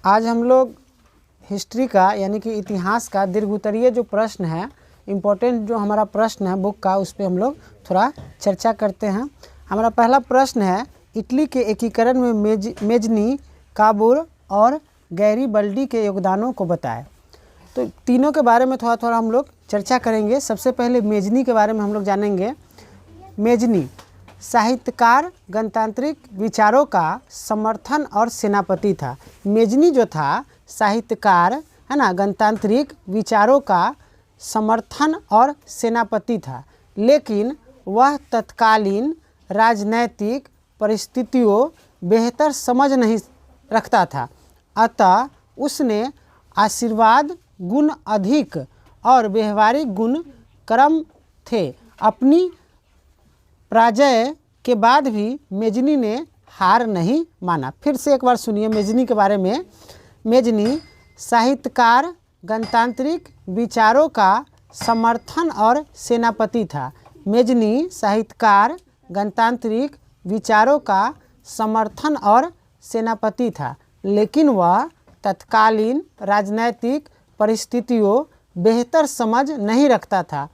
आज हम लोग हिस्ट्री का यानी कि इतिहास का दीर्घ उत्तरीय जो प्रश्न है, इम्पोर्टेंट जो हमारा प्रश्न है बुक का, उस पर हम लोग थोड़ा चर्चा करते हैं। हमारा पहला प्रश्न है, इटली के एकीकरण में मेजनी, काबूर और गैरीबल्डी के योगदानों को बताएं। तो तीनों के बारे में थोड़ा थोड़ा हम लोग चर्चा करेंगे। सबसे पहले मेजनी के बारे में हम लोग जानेंगे। मेजनी साहित्यकार, गणतांत्रिक विचारों का समर्थन और सेनापति था। मेजनी जो था साहित्यकार है ना, गणतांत्रिक विचारों का समर्थन और सेनापति था, लेकिन वह तत्कालीन राजनैतिक परिस्थितियों बेहतर समझ नहीं रखता था। अतः उसने आशीर्वाद गुण अधिक और व्यवहारिक गुण कम थे। अपनी पराजय के बाद भी मेजनी ने हार नहीं माना। फिर से एक बार सुनिए मेजनी के बारे में। मेजनी साहित्यकार, गणतांत्रिक विचारों का समर्थन और सेनापति था। मेजनी साहित्यकार, गणतांत्रिक विचारों का समर्थन और सेनापति था, लेकिन वह तत्कालीन राजनैतिक परिस्थितियों बेहतर समझ नहीं रखता था।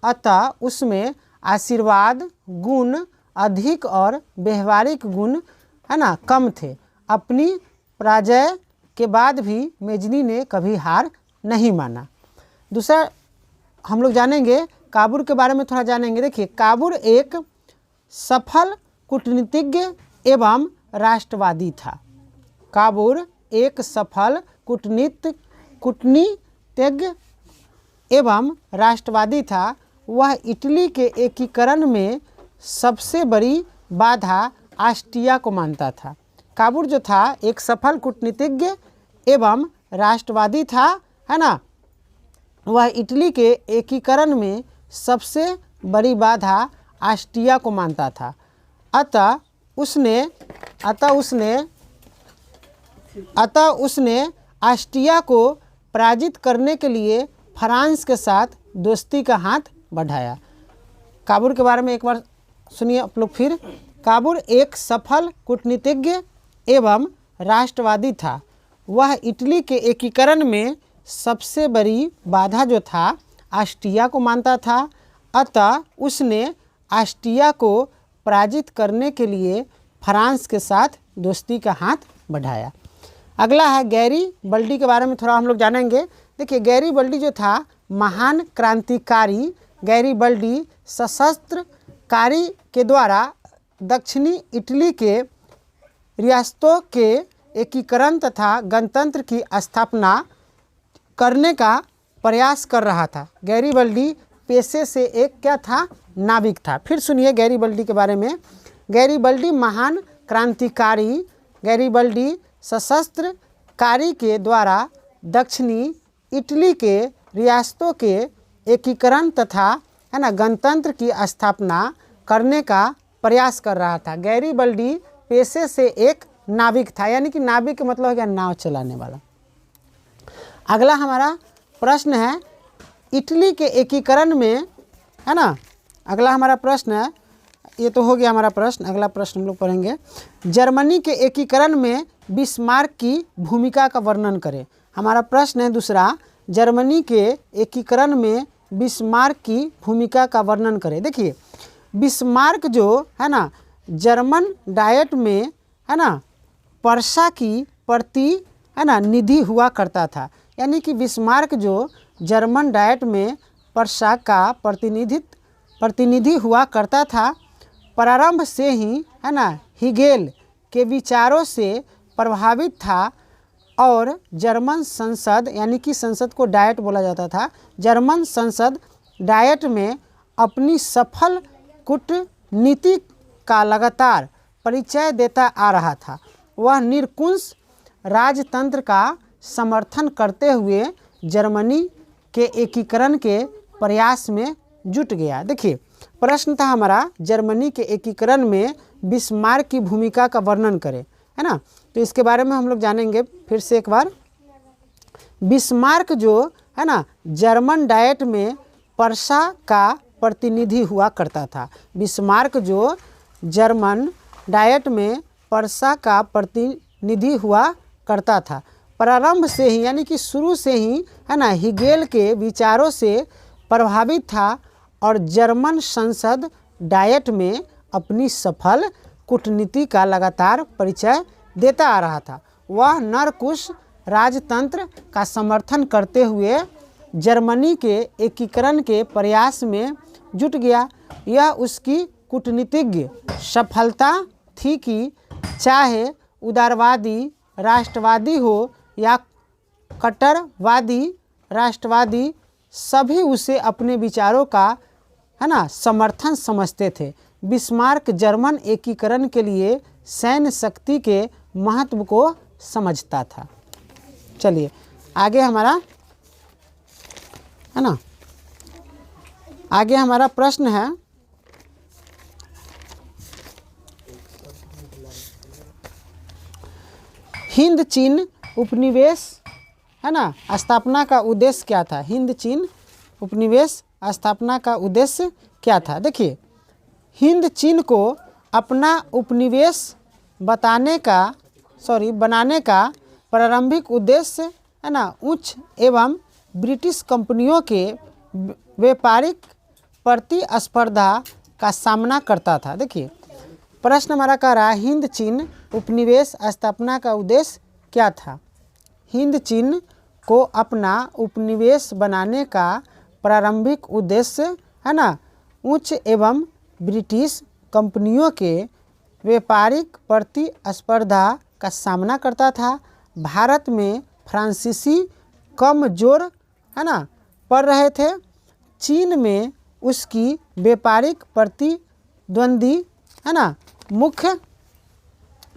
अतः उसमें आशीर्वाद गुण अधिक और व्यवहारिक गुण है ना कम थे। अपनी पराजय के बाद भी मेजनी ने कभी हार नहीं माना। दूसरा हम लोग जानेंगे, काबूर के बारे में थोड़ा जानेंगे। देखिए, काबूर एक सफल कूटनीतिज्ञ एवं राष्ट्रवादी था। काबूर एक सफल कूटनीतिज्ञ एवं राष्ट्रवादी था। वह इटली के एकीकरण में सबसे बड़ी बाधा ऑस्ट्रिया को मानता था। काबूर जो था एक सफल कूटनीतिज्ञ एवं राष्ट्रवादी था, है ना। वह इटली के एकीकरण में सबसे बड़ी बाधा ऑस्ट्रिया को मानता था। अतः उसने ऑस्ट्रिया को पराजित करने के लिए फ्रांस के साथ दोस्ती का हाथ बढ़ाया। काबूर के बारे में एक बार सुनिए आप लोग फिर। काबूर एक सफल कूटनीतिज्ञ एवं राष्ट्रवादी था। वह इटली के एकीकरण में सबसे बड़ी बाधा जो था ऑस्ट्रिया को मानता था। अतः उसने ऑस्ट्रिया को पराजित करने के लिए फ्रांस के साथ दोस्ती का हाथ बढ़ाया। अगला है गैरीबल्डी के बारे में थोड़ा हम लोग जानेंगे। देखिए, गैरीबल्डी जो था महान क्रांतिकारी। गैरीबल्डी सशस्त्र कार्य के द्वारा दक्षिणी इटली के रियासतों के एकीकरण तथा गणतंत्र की स्थापना करने का प्रयास कर रहा था। गैरीबल्डी पेशे से एक क्या था, नाविक था। फिर सुनिए गैरीबल्डी के बारे में। गैरीबल्डी महान क्रांतिकारी। गैरीबल्डी सशस्त्र कार्य के द्वारा दक्षिणी इटली के रियासतों के एकीकरण तथा है ना गणतंत्र की स्थापना करने का प्रयास कर रहा था। गैरीबल्डी पेशे से एक नाविक था, यानी कि नाविक का मतलब हो गया नाव चलाने वाला। अगला हमारा प्रश्न है, इटली के एकीकरण में है ना। अगला हमारा प्रश्न है, ये तो हो गया हमारा प्रश्न। अगला प्रश्न हम लोग पढ़ेंगे, जर्मनी के एकीकरण में बिस्मार्क की भूमिका का वर्णन करें। हमारा प्रश्न है दूसरा, जर्मनी के एकीकरण में बिस्मार्क की भूमिका का वर्णन करें। देखिए, बिस्मार्क जो है ना जर्मन डायट में है ना पर्सा की प्रतिनिधि हुआ करता था। यानी कि बिस्मार्क जो जर्मन डायट में पर्सा का प्रतिनिधि हुआ करता था। प्रारंभ से ही है ना हेगेल के विचारों से प्रभावित था और जर्मन संसद, यानी कि संसद को डायट बोला जाता था, जर्मन संसद डायट में अपनी सफल कूटनीति का लगातार परिचय देता आ रहा था। वह निरंकुश राजतंत्र का समर्थन करते हुए जर्मनी के एकीकरण के प्रयास में जुट गया। देखिए, प्रश्न था हमारा, जर्मनी के एकीकरण में बिस्मार्क की भूमिका का वर्णन करें, है ना। तो इसके बारे में हम लोग जानेंगे फिर से एक बार। बिस्मार्क जो है ना जर्मन डायट में पर्सा का प्रतिनिधि हुआ करता था। बिस्मार्क जो जर्मन डायट में पर्सा का प्रतिनिधि हुआ करता था। प्रारंभ से ही यानी कि शुरू से ही है ना हेगेल के विचारों से प्रभावित था और जर्मन संसद डायट में अपनी सफल कूटनीति का लगातार परिचय देता आ रहा था। वह नरकुश राजतंत्र का समर्थन करते हुए जर्मनी के एकीकरण के प्रयास में जुट गया। यह उसकी कूटनीतिज्ञ सफलता थी कि चाहे उदारवादी राष्ट्रवादी हो या कट्टरवादी राष्ट्रवादी, सभी उसे अपने विचारों का है ना समर्थन समझते थे। बिस्मार्क जर्मन एकीकरण के लिए सैन्य शक्ति के महत्व को समझता था। चलिए आगे हमारा है ना, आगे हमारा प्रश्न है हिंद चीन उपनिवेश है ना स्थापना का उद्देश्य क्या था। हिंद चीन उपनिवेश स्थापना का उद्देश्य क्या था। देखिए, हिंद चीन को अपना उपनिवेश बनाने का प्रारंभिक उद्देश्य है ना उच्च एवं ब्रिटिश कंपनियों के व्यापारिक प्रतिस्पर्धा का सामना करता था। देखिए, प्रश्न हमारा कह रहा है हिंद चीन उपनिवेश स्थापना का उद्देश्य क्या था। हिंद चीन को अपना उपनिवेश बनाने का प्रारंभिक उद्देश्य है ना उच्च एवं ब्रिटिश कंपनियों के व्यापारिक प्रतिस्पर्धा का सामना करता था। भारत में फ्रांसीसी कमजोर है ना पड़ रहे थे। चीन में उसकी व्यापारिक प्रतिद्वंदी है ना मुख्य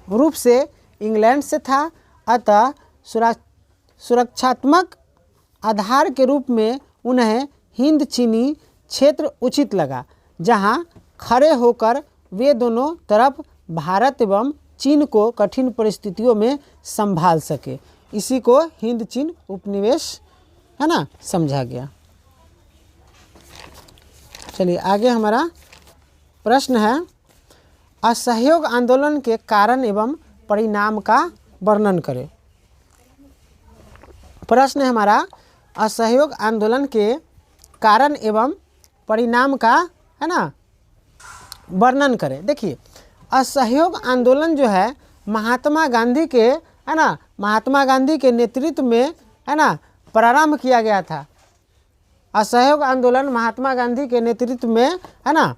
रूप से इंग्लैंड से था। अतः सुरक्षात्मक आधार के रूप में उन्हें हिंद चीनी क्षेत्र उचित लगा, जहां खड़े होकर वे दोनों तरफ भारत एवं चीन को कठिन परिस्थितियों में संभाल सके। इसी को हिंद चीन उपनिवेश है ना समझा गया। चलिए आगे हमारा प्रश्न है असहयोग आंदोलन के कारण एवं परिणाम का वर्णन करें। प्रश्न है हमारा असहयोग आंदोलन के कारण एवं परिणाम का है ना वर्णन करें। देखिए, असहयोग आंदोलन जो है महात्मा गांधी के है ना महात्मा गांधी के नेतृत्व में है ना प्रारंभ किया गया था। असहयोग आंदोलन महात्मा गांधी के नेतृत्व में है ना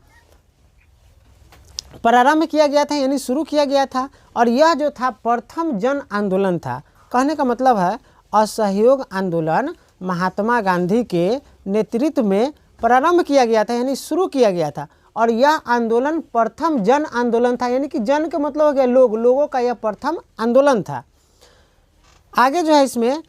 प्रारंभ किया गया था यानी शुरू किया गया था। और यह जो था प्रथम जन आंदोलन था। कहने का मतलब है असहयोग आंदोलन महात्मा गांधी के नेतृत्व में प्रारंभ किया गया था यानी शुरू किया गया था। और यह आंदोलन प्रथम जन आंदोलन था यानी कि जन का मतलब हो गया लोगों का यह प्रथम आंदोलन था। आगे जो है इसमें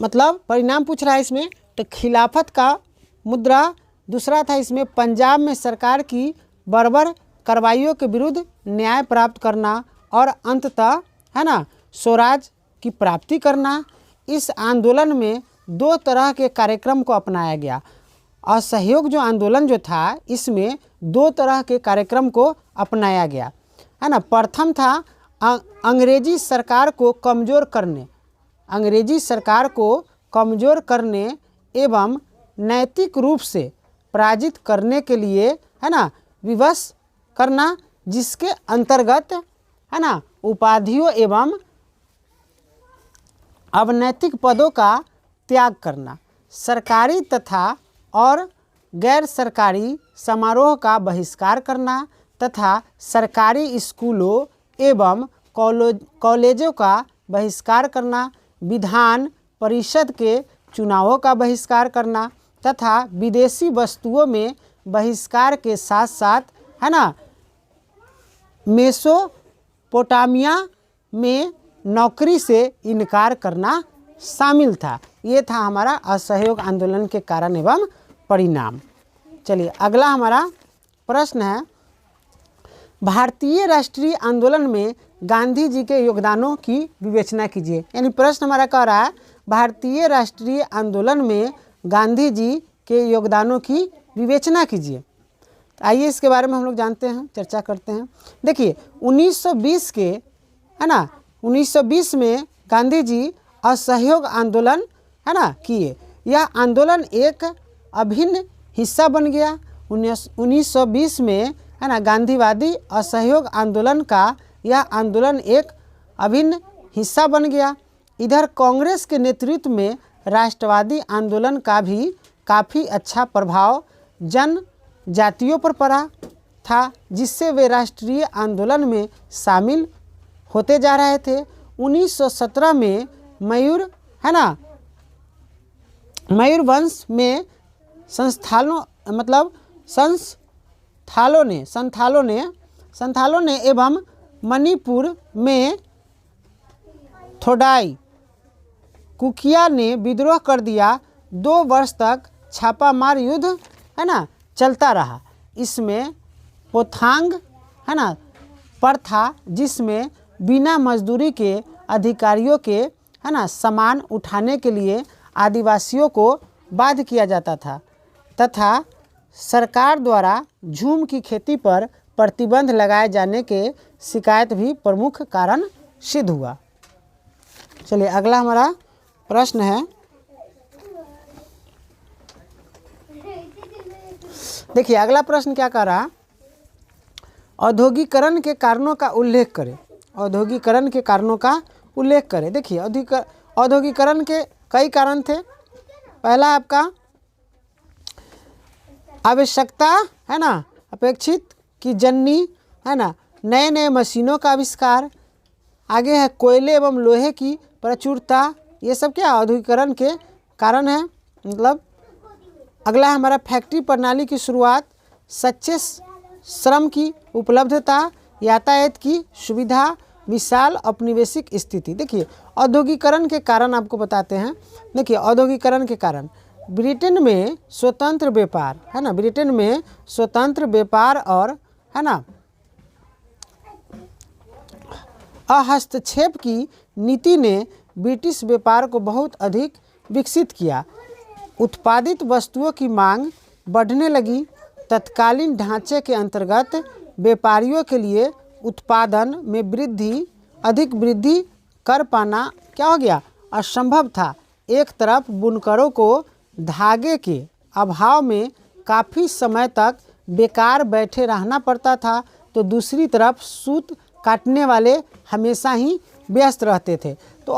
मतलब परिणाम पूछ रहा है इसमें, तो खिलाफत का मुद्रा दूसरा था। इसमें पंजाब में सरकार की बर्बर कार्रवाइयों के विरुद्ध न्याय प्राप्त करना और अंततः है ना स्वराज की प्राप्ति करना। इस आंदोलन में दो तरह के कार्यक्रम को अपनाया गया। असहयोग जो आंदोलन जो था इसमें दो तरह के कार्यक्रम को अपनाया गया है ना। प्रथम था अंग्रेजी सरकार को कमज़ोर करने, अंग्रेजी सरकार को कमज़ोर करने एवं नैतिक रूप से पराजित करने के लिए है ना विवश करना, जिसके अंतर्गत है ना उपाधियों एवं अनैतिक पदों का त्याग करना, सरकारी तथा और गैर सरकारी समारोह का बहिष्कार करना तथा सरकारी स्कूलों एवं कॉलेजों का बहिष्कार करना, विधान परिषद के चुनावों का बहिष्कार करना तथा विदेशी वस्तुओं में बहिष्कार के साथ साथ है ना मेसोपोटामिया में नौकरी से इनकार करना शामिल था। ये था हमारा असहयोग आंदोलन के कारण एवं परिणाम। चलिए अगला हमारा प्रश्न है भारतीय राष्ट्रीय आंदोलन में गांधी जी के योगदानों की विवेचना कीजिए। यानी प्रश्न हमारा कह रहा है भारतीय राष्ट्रीय आंदोलन में गांधी जी के योगदानों की विवेचना कीजिए। आइए इसके बारे में हम लोग जानते हैं, चर्चा करते हैं। देखिए 1920 के है ना 1920 में गांधी जी असहयोग आंदोलन है ना किए। यह आंदोलन एक अभिन्न हिस्सा बन गया। 1920 में है ना गांधीवादी असहयोग आंदोलन का यह आंदोलन एक अभिन्न हिस्सा बन गया। इधर कांग्रेस के नेतृत्व में राष्ट्रवादी आंदोलन का भी काफ़ी अच्छा प्रभाव जनजातियों पर पड़ा था, जिससे वे राष्ट्रीय आंदोलन में शामिल होते जा रहे थे। 1917 में मयूर है ना मयूर वंश में संथालों ने एवं मणिपुर में थोडाई कुकिया ने विद्रोह कर दिया। 2 वर्ष तक छापामार युद्ध है ना चलता रहा। इसमें पोथांग है ना पर था, जिसमें बिना मजदूरी के अधिकारियों के है ना सामान उठाने के लिए आदिवासियों को बाध्य किया जाता था तथा सरकार द्वारा झूम की खेती पर प्रतिबंध लगाए जाने के शिकायत भी प्रमुख कारण सिद्ध हुआ। चलिए अगला हमारा प्रश्न है, देखिए अगला प्रश्न क्या कह रहा, औद्योगिकरण के कारणों का उल्लेख करें। औद्योगिकरण के कारणों का उल्लेख करें। देखिए औद्योगिकरण के कई कारण थे। पहला आपका आवश्यकता है ना अपेक्षित की जननी है ना नए नए मशीनों का आविष्कार। आगे है कोयले एवं लोहे की प्रचुरता। ये सब क्या औद्योगिकरण के कारण है। मतलब अगला है हमारा फैक्ट्री प्रणाली की शुरुआत, सच्चे श्रम की उपलब्धता, यातायात की सुविधा, विशाल औपनिवेशिक स्थिति। देखिए औद्योगिकरण के कारण आपको बताते हैं। देखिए औद्योगिकरण के कारण ब्रिटेन में स्वतंत्र व्यापार है ना, ब्रिटेन में स्वतंत्र व्यापार और है ना हस्तक्षेप की नीति ने ब्रिटिश व्यापार को बहुत अधिक विकसित किया। उत्पादित वस्तुओं की मांग बढ़ने लगी। तत्कालीन ढांचे के अंतर्गत व्यापारियों के लिए उत्पादन में अधिक वृद्धि कर पाना क्या हो गया, असंभव था। एक तरफ बुनकरों को धागे के अभाव में काफ़ी समय तक बेकार बैठे रहना पड़ता था, तो दूसरी तरफ सूत काटने वाले हमेशा ही व्यस्त रहते थे। तो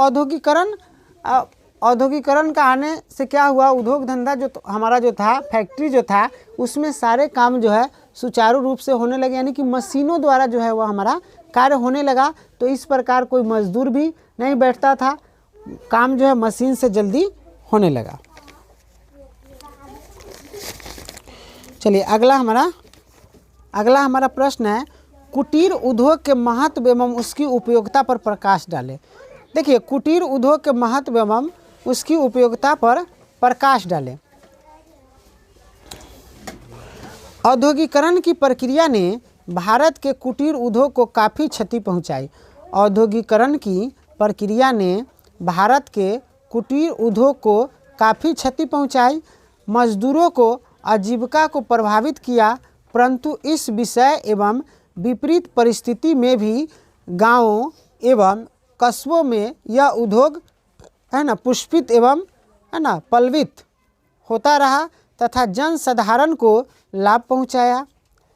औद्योगिकरण का आने से क्या हुआ, उद्योग धंधा जो हमारा जो था, फैक्ट्री जो था, उसमें सारे काम जो है सुचारू रूप से होने लगे, यानी कि मशीनों द्वारा जो है वह हमारा कार्य होने लगा। तो इस प्रकार कोई मजदूर भी नहीं बैठता था, काम जो है मशीन से जल्दी होने लगा। चलिए अगला हमारा प्रश्न है, कुटीर उद्योग के महत्व एवं उसकी उपयोगिता पर प्रकाश डालें। देखिए कुटीर उद्योग के महत्व एवं उसकी उपयोगिता पर प्रकाश डालें। औद्योगिकरण की प्रक्रिया ने भारत के कुटीर उद्योग को काफ़ी क्षति पहुंचाई। औद्योगिकरण की प्रक्रिया ने भारत के कुटीर उद्योग को काफ़ी क्षति पहुंचाई, मजदूरों को आजीविका को प्रभावित किया। परंतु इस विषय एवं विपरीत परिस्थिति में भी गांवों एवं कस्बों में यह उद्योग है ना पुष्पित एवं है ना पल्वित होता रहा तथा जनसाधारण को लाभ पहुंचाया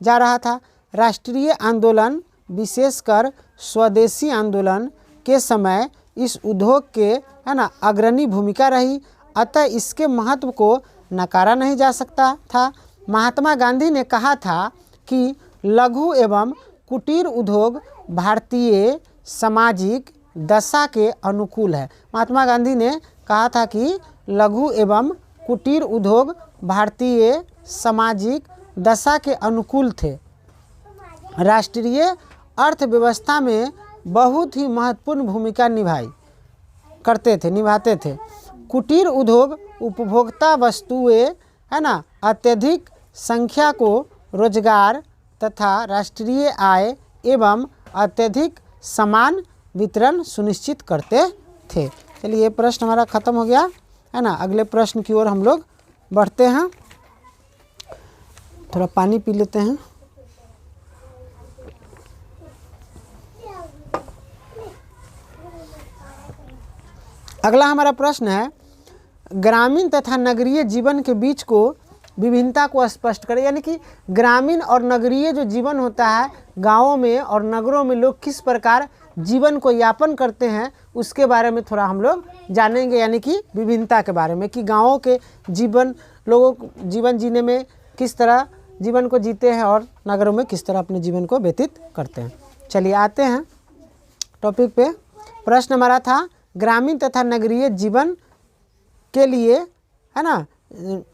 जा रहा था। राष्ट्रीय आंदोलन विशेषकर स्वदेशी आंदोलन के समय इस उद्योग के है ना अग्रणी भूमिका रही, अतः इसके महत्व को नकारा नहीं जा सकता था। महात्मा गांधी ने कहा था कि लघु एवं कुटीर उद्योग भारतीय सामाजिक दशा के अनुकूल है। महात्मा गांधी ने कहा था कि लघु एवं कुटीर उद्योग भारतीय सामाजिक दशा के अनुकूल थे, राष्ट्रीय अर्थव्यवस्था में बहुत ही महत्वपूर्ण भूमिका निभाते थे। कुटीर उद्योग उपभोक्ता वस्तुएं है ना अत्यधिक संख्या को रोजगार तथा राष्ट्रीय आय एवं अत्यधिक समान वितरण सुनिश्चित करते थे। चलिए ये प्रश्न हमारा ख़त्म हो गया है ना। अगले प्रश्न की ओर हम लोग बढ़ते हैं। थोड़ा पानी पी लेते हैं। अगला हमारा प्रश्न है, ग्रामीण तथा नगरीय जीवन के बीच को विभिन्नता को स्पष्ट करें। यानी कि ग्रामीण और नगरीय जो जीवन होता है, गाँवों में और नगरों में लोग किस प्रकार जीवन को यापन करते हैं उसके बारे में थोड़ा हम लोग जानेंगे। यानी कि विभिन्नता के बारे में कि गाँवों के जीवन, लोगों को जीवन जीने में किस तरह जीवन को जीते हैं और नगरों में किस तरह अपने जीवन को व्यतीत करते हैं। चलिए आते हैं टॉपिक पे। प्रश्न हमारा था, ग्रामीण तथा नगरीय जीवन के लिए, है ना,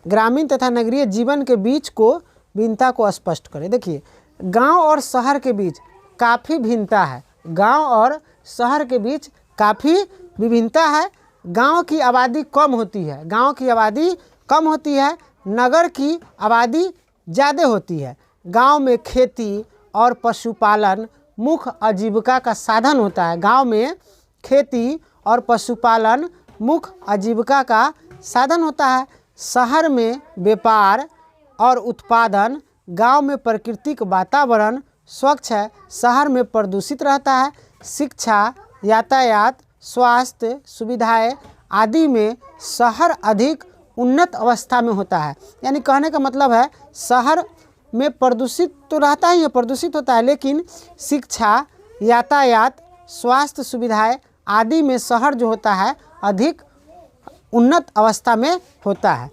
ग्रामीण तथा नगरीय जीवन के बीच को भिन्नता को स्पष्ट करें। देखिए, गांव और शहर के बीच काफ़ी भिन्नता है। गांव और शहर के बीच काफ़ी विभिन्नता है। गांव की आबादी कम होती है, गांव की आबादी कम होती है, नगर की आबादी ज़्यादा होती है। गांव में खेती और पशुपालन मुख्य आजीविका का साधन होता है। गांव में खेती और पशुपालन मुख्य आजीविका का साधन होता है। शहर में व्यापार और उत्पादन। गांव में प्राकृतिक वातावरण स्वच्छ है, शहर में प्रदूषित रहता है। शिक्षा, यातायात, स्वास्थ्य सुविधाएं आदि में शहर अधिक उन्नत अवस्था में होता है। यानी कहने का मतलब है, शहर में प्रदूषित तो रहता ही है, प्रदूषित होता है, लेकिन शिक्षा, यातायात, स्वास्थ्य सुविधाएं आदि में शहर जो होता है अधिक उन्नत अवस्था में होता है।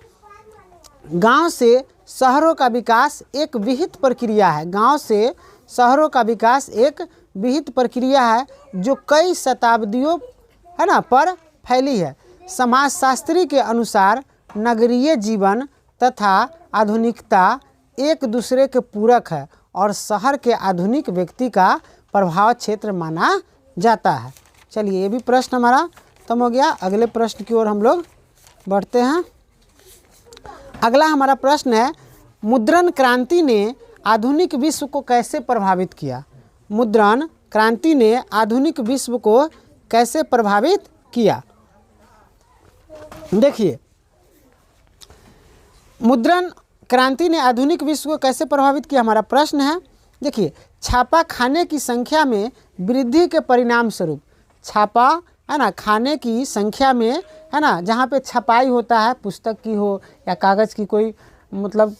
गांव से शहरों का विकास एक विहित प्रक्रिया है। गांव से शहरों का विकास एक विहित प्रक्रिया है जो कई शताब्दियों, है ना, पर फैली है। समाजशास्त्री के अनुसार नगरीय जीवन तथा आधुनिकता एक दूसरे के पूरक है और शहर के आधुनिक व्यक्ति का प्रभाव क्षेत्र माना जाता है। चलिए, ये भी प्रश्न हमारा खत्म हो गया। अगले प्रश्न की ओर हम लोग बढ़ते हैं। अगला हमारा प्रश्न है, मुद्रण क्रांति ने आधुनिक विश्व को कैसे प्रभावित किया। मुद्रण क्रांति ने आधुनिक विश्व को कैसे प्रभावित किया। देखिए, मुद्रण क्रांति ने आधुनिक विश्व को कैसे प्रभावित किया, हमारा प्रश्न है। देखिए, छापा खाने की संख्या में वृद्धि के परिणाम स्वरूप, छापा, है ना, खाने की संख्या में, है ना, जहाँ पे छपाई होता है, पुस्तक की हो या कागज़ की कोई, मतलब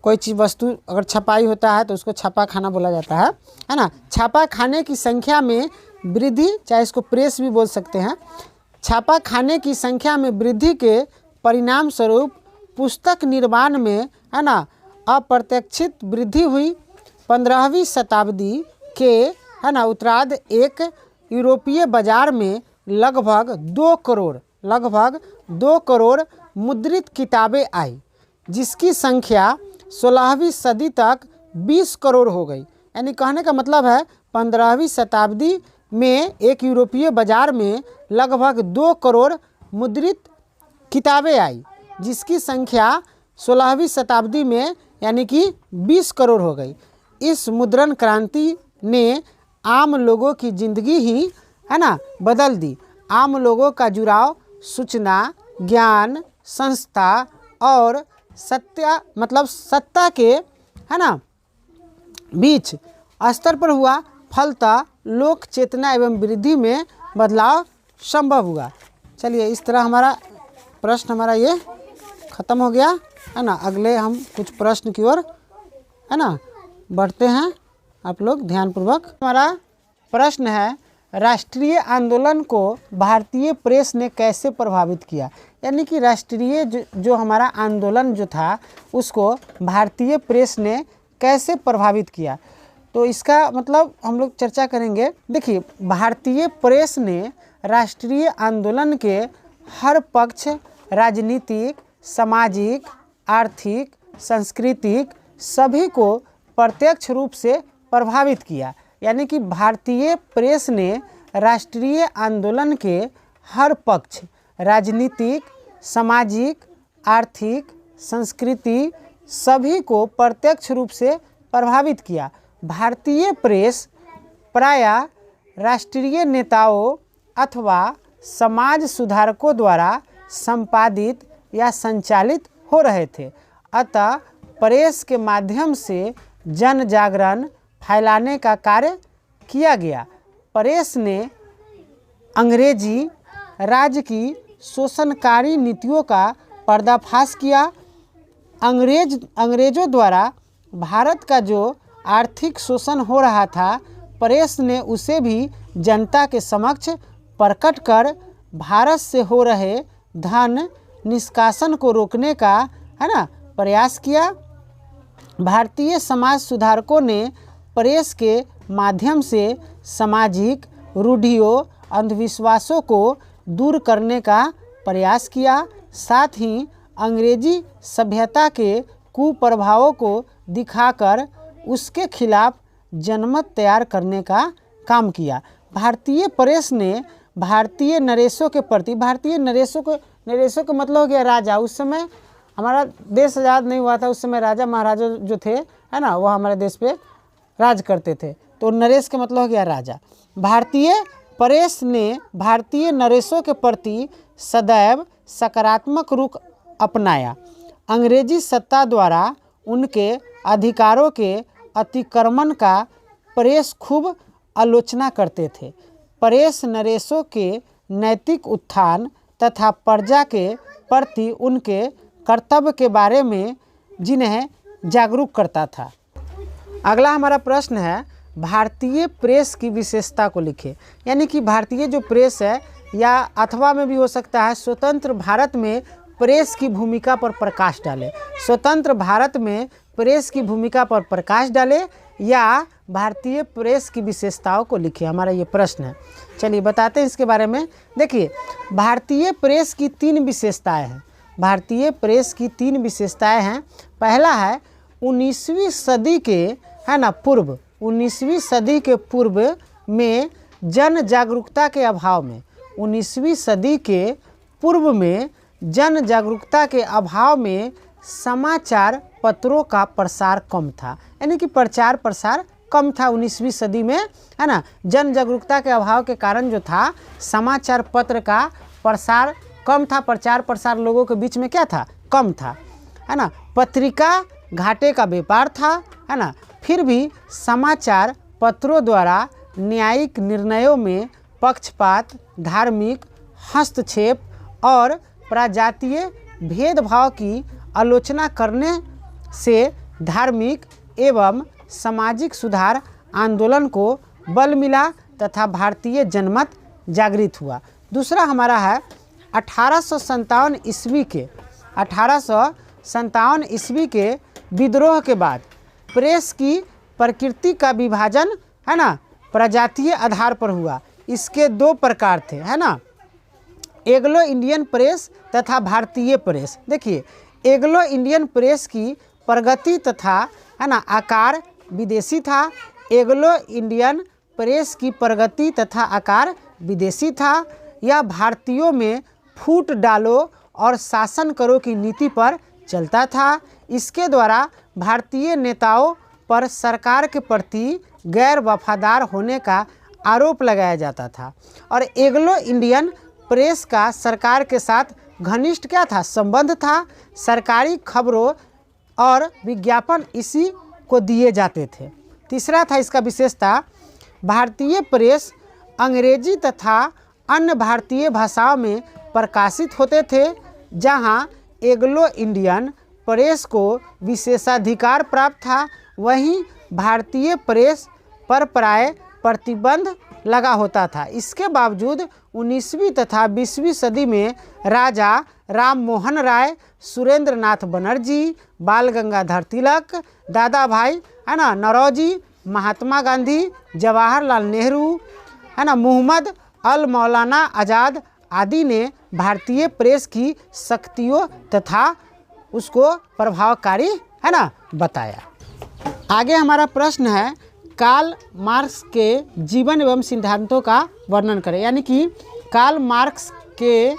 कोई चीज़ वस्तु अगर छपाई होता है तो उसको छापा खाना बोला जाता है ना। छापा खाने की संख्या में वृद्धि, चाहे इसको प्रेस भी बोल सकते हैं। छापा खाने की संख्या में वृद्धि के परिणाम स्वरूप पुस्तक निर्माण में, है ना, अप्रत्याशित वृद्धि हुई। 15वीं शताब्दी के, है ना, उत्तरार्ध एक यूरोपीय बाजार में लगभग 2 करोड़ मुद्रित किताबें आई, जिसकी संख्या 16वीं सदी तक 20 करोड़ हो गई। यानी कहने का मतलब है, 15वीं शताब्दी में एक यूरोपीय बाजार में लगभग 2 करोड़ मुद्रित किताबें आई, जिसकी संख्या 16वीं शताब्दी में यानी कि 20 करोड़ हो गई। इस मुद्रण क्रांति ने आम लोगों की ज़िंदगी ही, है ना, बदल दी। आम लोगों का जुड़ाव सूचना, ज्ञान, संस्था और सत्ता के, है ना, बीच स्तर पर हुआ। फलतः लोक चेतना एवं वृद्धि में बदलाव संभव हुआ। चलिए, इस तरह हमारा प्रश्न हमारा ये ख़त्म हो गया, है ना। अगले हम कुछ प्रश्न की ओर, है ना, बढ़ते हैं। आप लोग ध्यानपूर्वक। हमारा प्रश्न है, राष्ट्रीय आंदोलन को भारतीय प्रेस ने कैसे प्रभावित किया। यानी कि राष्ट्रीय जो हमारा आंदोलन जो था उसको भारतीय प्रेस ने कैसे प्रभावित किया, तो इसका मतलब हम लोग चर्चा करेंगे। देखिए, भारतीय प्रेस ने राष्ट्रीय आंदोलन के हर पक्ष, राजनीतिक, सामाजिक, आर्थिक, सांस्कृतिक सभी को प्रत्यक्ष रूप से प्रभावित किया। यानी कि भारतीय प्रेस ने राष्ट्रीय आंदोलन के हर पक्ष, राजनीतिक, सामाजिक, आर्थिक, संस्कृति सभी को प्रत्यक्ष रूप से प्रभावित किया। भारतीय प्रेस प्रायः राष्ट्रीय नेताओं अथवा समाज सुधारकों द्वारा संपादित या संचालित हो रहे थे। अतः प्रेस के माध्यम से जन जागरण फैलाने का कार्य किया गया। प्रेस ने अंग्रेजी राज की शोषणकारी नीतियों का पर्दाफाश किया। अंग्रेज़ों द्वारा भारत का जो आर्थिक शोषण हो रहा था, प्रेस ने उसे भी जनता के समक्ष प्रकट कर भारत से हो रहे धन निष्कासन को रोकने का प्रयास किया। भारतीय समाज सुधारकों ने प्रेस के माध्यम से सामाजिक रूढ़ियों, अंधविश्वासों को दूर करने का प्रयास किया। साथ ही अंग्रेजी सभ्यता के कुप्रभावों को दिखाकर उसके खिलाफ जनमत तैयार करने का काम किया। भारतीय प्रेस ने भारतीय नरेशों के प्रति, भारतीय नरेशों का मतलब हो गया राजा। उस समय हमारा देश आज़ाद नहीं हुआ था, उस समय राजा महाराजा जो थे वह हमारे देश पे राज करते थे, तो नरेश का मतलब हो गया राजा। भारतीय प्रेस ने भारतीय नरेशों के प्रति सदैव सकारात्मक रुख अपनाया। अंग्रेजी सत्ता द्वारा उनके अधिकारों के अतिक्रमण का प्रेस खूब आलोचना करते थे। प्रेस नरेशों के नैतिक उत्थान तथा प्रजा के प्रति उनके कर्तव्य के बारे में जिन्हें जागरूक करता था। अगला हमारा प्रश्न है, भारतीय प्रेस की विशेषता को लिखें। यानी कि भारतीय जो प्रेस है, या अथवा में भी हो सकता है स्वतंत्र भारत में प्रेस की भूमिका पर प्रकाश डाले। स्वतंत्र भारत में प्रेस की भूमिका पर प्रकाश डाले या भारतीय प्रेस की विशेषताओं को लिखे, हमारा ये प्रश्न है। चलिए बताते हैं इसके बारे में। देखिए, भारतीय प्रेस की 3 विशेषताएं हैं। भारतीय प्रेस की 3 विशेषताएं हैं। पहला है 19वीं सदी के पूर्व, 19वीं सदी के पूर्व में जन जागरूकता के अभाव में, 19वीं सदी के पूर्व में जन जागरूकता के अभाव में समाचार पत्रों का प्रसार कम था। यानी कि प्रचार प्रसार कम था 19वीं सदी में, जन जागरूकता के अभाव के कारण जो था समाचार पत्र का प्रसार कम था, प्रचार प्रसार लोगों के बीच में क्या था, कम था, पत्रिका घाटे का व्यापार था, फिर भी समाचार पत्रों द्वारा न्यायिक निर्णयों में पक्षपात, धार्मिक हस्तक्षेप और प्रजातीय भेदभाव की आलोचना करने से धार्मिक एवं सामाजिक सुधार आंदोलन को बल मिला तथा भारतीय जनमत जागृत हुआ। दूसरा हमारा है 1857 ईस्वी के विद्रोह के बाद प्रेस की प्रकृति का विभाजन प्रजातीय आधार पर हुआ। इसके 2 प्रकार थे, एंग्लो इंडियन प्रेस तथा भारतीय प्रेस। देखिए, एंग्लो इंडियन प्रेस की प्रगति तथा आकार विदेशी था। एंग्लो इंडियन प्रेस की प्रगति तथा आकार विदेशी था। यह भारतीयों में फूट डालो और शासन करो की नीति पर चलता था। इसके द्वारा भारतीय नेताओं पर सरकार के प्रति गैर वफादार होने का आरोप लगाया जाता था और एंग्लो इंडियन प्रेस का सरकार के साथ घनिष्ठ क्या था, संबंध था। सरकारी खबरों और विज्ञापन इसी को दिए जाते थे। तीसरा था इसका विशेषता, भारतीय प्रेस अंग्रेजी तथा अन्य भारतीय भाषाओं में प्रकाशित होते थे, जहां एंग्लो इंडियन प्रेस को विशेषाधिकार प्राप्त था। वहीं भारतीय प्रेस पर प्राय प्रतिबंध लगा होता था। इसके बावजूद 19वीं तथा 20वीं सदी में राजा राम मोहन राय, सुरेंद्र नाथ बनर्जी, बाल गंगाधर तिलक, दादा भाई नौरोजी, महात्मा गांधी, जवाहरलाल नेहरू, मोहम्मद अल मौलाना आज़ाद आदि ने भारतीय प्रेस की शक्तियों तथा उसको प्रभावकारी बताया। आगे हमारा प्रश्न है, कार्ल मार्क्स के जीवन एवं सिद्धांतों का वर्णन करें। यानी कि कार्ल मार्क्स के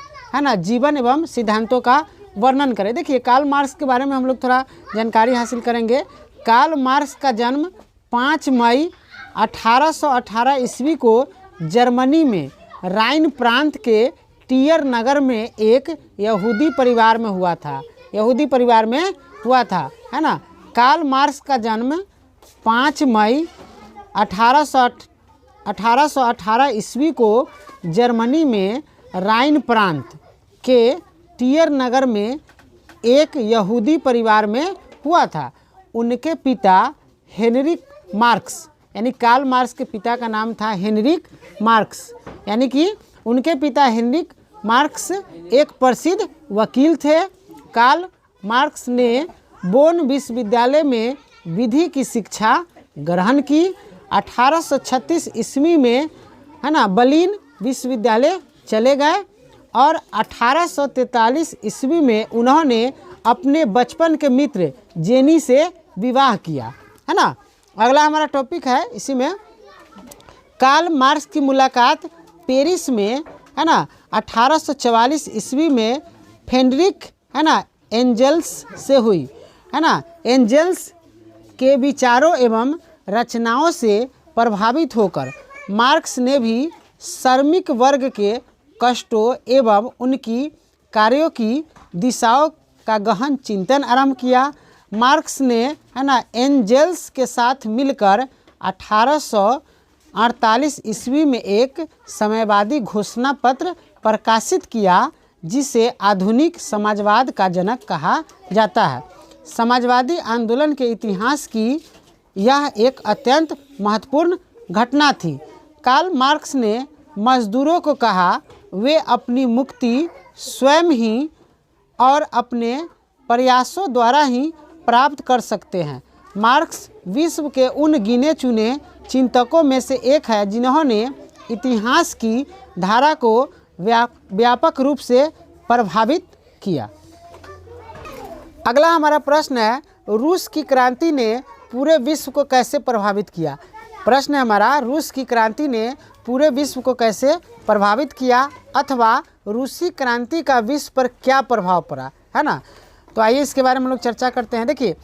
जीवन एवं सिद्धांतों का वर्णन करें। देखिए, कार्ल मार्क्स के बारे में हम लोग थोड़ा जानकारी हासिल करेंगे। कार्ल मार्क्स का जन्म 5 मई 1818 ईस्वी को जर्मनी में राइन प्रांत के टियर नगर में एक यहूदी परिवार में हुआ था। यहूदी परिवार में हुआ था, कार्ल मार्क्स का जन्म 5 मई 1818 ईस्वी को जर्मनी में राइन प्रांत के टियर नगर में एक यहूदी परिवार में हुआ था। उनके पिता हेनरिक मार्क्स, यानी कार्ल मार्क्स के पिता का नाम था हेनरिक मार्क्स, यानी कि उनके पिता हेनरिक मार्क्स एक प्रसिद्ध वकील थे। कार्ल मार्क्स ने बोन विश्वविद्यालय में विधि की शिक्षा ग्रहण की। 1836 ईस्वी में बर्लिन विश्वविद्यालय चले गए और 1843 ईस्वी में उन्होंने अपने बचपन के मित्र जेनी से विवाह किया, है ना। अगला हमारा टॉपिक है इसी में, कार्ल मार्क्स की मुलाकात पेरिस में, है ना, 1844 ईस्वी में फ्रेडरिक, है ना, एंजल्स से हुई, है ना। एंजल्स के विचारों एवं रचनाओं से प्रभावित होकर मार्क्स ने भी श्रमिक वर्ग के कष्टों एवं उनकी कार्यों की दिशाओं का गहन चिंतन आरंभ किया। मार्क्स ने, है ना, एंजल्स के साथ मिलकर 1848 ईस्वी में एक समयवादी घोषणा पत्र प्रकाशित किया जिसे आधुनिक समाजवाद का जनक कहा जाता है। समाजवादी आंदोलन के इतिहास की यह एक अत्यंत महत्वपूर्ण घटना थी। कार्ल मार्क्स ने मजदूरों को कहा वे अपनी मुक्ति स्वयं ही और अपने प्रयासों द्वारा ही प्राप्त कर सकते हैं। मार्क्स विश्व के उन गिने चुने चिंतकों में से एक है जिन्होंने इतिहास की धारा को व्यापक रूप से प्रभावित किया। अगला हमारा प्रश्न है, रूस की क्रांति ने पूरे विश्व को कैसे प्रभावित किया। प्रश्न है हमारा, रूस की क्रांति ने पूरे विश्व को कैसे प्रभावित किया अथवा रूसी क्रांति का विश्व पर क्या प्रभाव पड़ा, है ना। तो आइए इसके बारे में हम लोग चर्चा करते हैं। देखिए,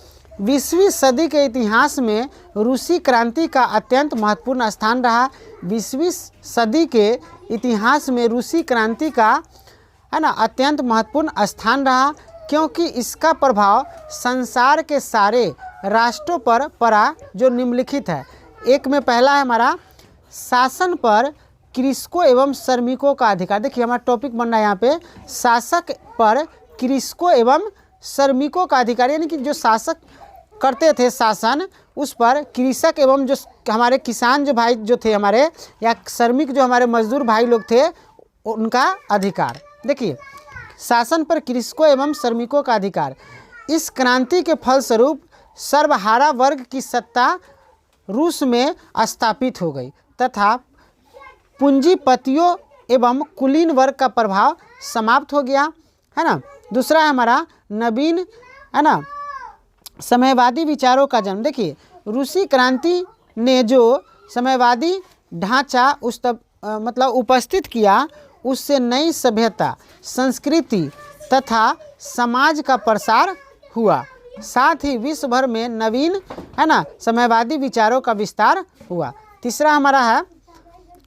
20वीं सदी के इतिहास में रूसी क्रांति का अत्यंत महत्वपूर्ण स्थान रहा। 20वीं सदी के इतिहास में रूसी क्रांति का, है ना, अत्यंत महत्वपूर्ण स्थान रहा क्योंकि इसका प्रभाव संसार के सारे राष्ट्रों पर पड़ा जो निम्नलिखित है। एक में पहला है हमारा, शासन पर कृषकों एवं श्रमिकों का अधिकार। देखिए हमारा टॉपिक बन रहा है यहाँ पे, शासक पर कृषकों एवं श्रमिकों का अधिकार, यानी कि जो शासक करते थे शासन, उस पर कृषक एवं जो हमारे किसान जो भाई जो थे हमारे, या श्रमिक जो हमारे मजदूर भाई लोग थे, उनका अधिकार। देखिए, शासन पर कृषकों एवं श्रमिकों का अधिकार। इस क्रांति के फलस्वरूप सर्वहारा वर्ग की सत्ता रूस में स्थापित हो गई तथा पूंजीपतियों एवं कुलीन वर्ग का प्रभाव समाप्त हो गया, है ना। दूसरा है हमारा नवीन, है ना, समयवादी विचारों का जन्म। देखिए, रूसी क्रांति ने जो समयवादी ढांचा उपस्थित किया, उससे नई सभ्यता, संस्कृति तथा समाज का प्रसार हुआ। साथ ही विश्व भर में नवीन, है ना, समयवादी विचारों का विस्तार हुआ। तीसरा हमारा है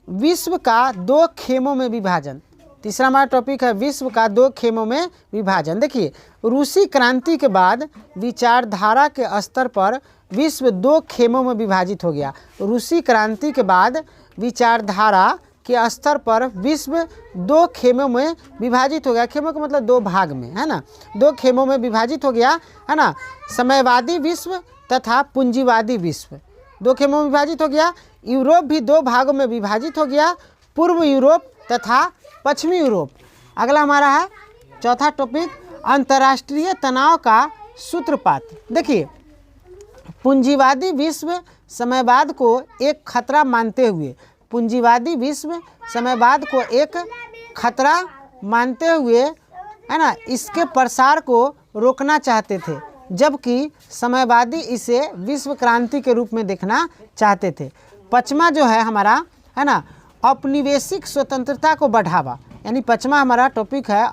विश्व का दो खेमों में विभाजन। तीसरा हमारा टॉपिक है विश्व का दो खेमों में विभाजन। देखिए, रूसी क्रांति के बाद विचारधारा के स्तर पर विश्व दो खेमों में विभाजित हो गया। रूसी क्रांति के बाद विचारधारा के स्तर पर विश्व दो खेमों में विभाजित हो गया। खेमों का मतलब दो भाग में, है ना, दो खेमों में विभाजित हो गया, है ना। समयवादी विश्व तथा पूंजीवादी विश्व दो खेमों में विभाजित हो गया। यूरोप भी दो भागों में विभाजित हो गया, पूर्व यूरोप तथा पश्चिमी यूरोप। अगला हमारा है चौथा टॉपिक, अंतर्राष्ट्रीय तनाव का सूत्रपात। देखिए, पूंजीवादी विश्व समयवाद को एक खतरा मानते हुए, पूंजीवादी विश्व समयवाद को एक खतरा मानते हुए, है ना, इसके प्रसार को रोकना चाहते थे, जबकि समयवादी इसे विश्व क्रांति के रूप में देखना चाहते थे। पचमा जो है हमारा, है ना, औपनिवेशिक स्वतंत्रता को बढ़ावा, यानी पचमा हमारा टॉपिक है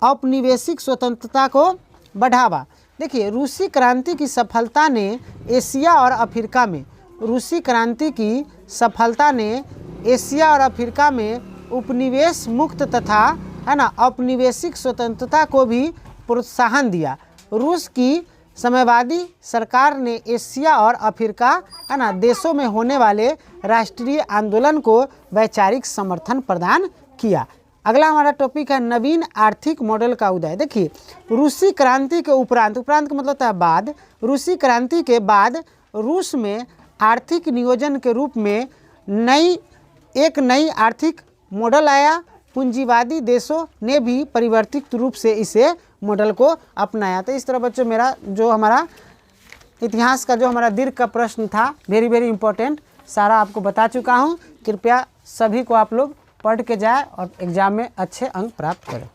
औपनिवेशिक स्वतंत्रता को बढ़ावा। देखिए, रूसी क्रांति की सफलता ने एशिया और अफ्रीका में, रूसी क्रांति की सफलता ने एशिया और अफ्रीका में उपनिवेश मुक्त तथा, है ना, औपनिवेशिक स्वतंत्रता को भी प्रोत्साहन दिया। रूस की समयवादी सरकार ने एशिया और अफ्रीका, है ना, देशों में होने वाले राष्ट्रीय आंदोलन को वैचारिक समर्थन प्रदान किया। अगला हमारा टॉपिक है नवीन आर्थिक मॉडल का उदय। देखिए रूसी क्रांति के उपरांत, उपरांत का मतलब होता है बाद, रूसी क्रांति के बाद रूस में आर्थिक नियोजन के रूप में एक नई आर्थिक मॉडल आया। पूंजीवादी देशों ने भी परिवर्तित रूप से इसे मॉडल को अपनाया। तो इस तरह बच्चों मेरा जो हमारा इतिहास का जो हमारा दीर्घ का प्रश्न था, वेरी वेरी इंपॉर्टेंट, सारा आपको बता चुका हूँ। कृपया सभी को आप लोग पढ़ के जाए और एग्ज़ाम में अच्छे अंक प्राप्त करें।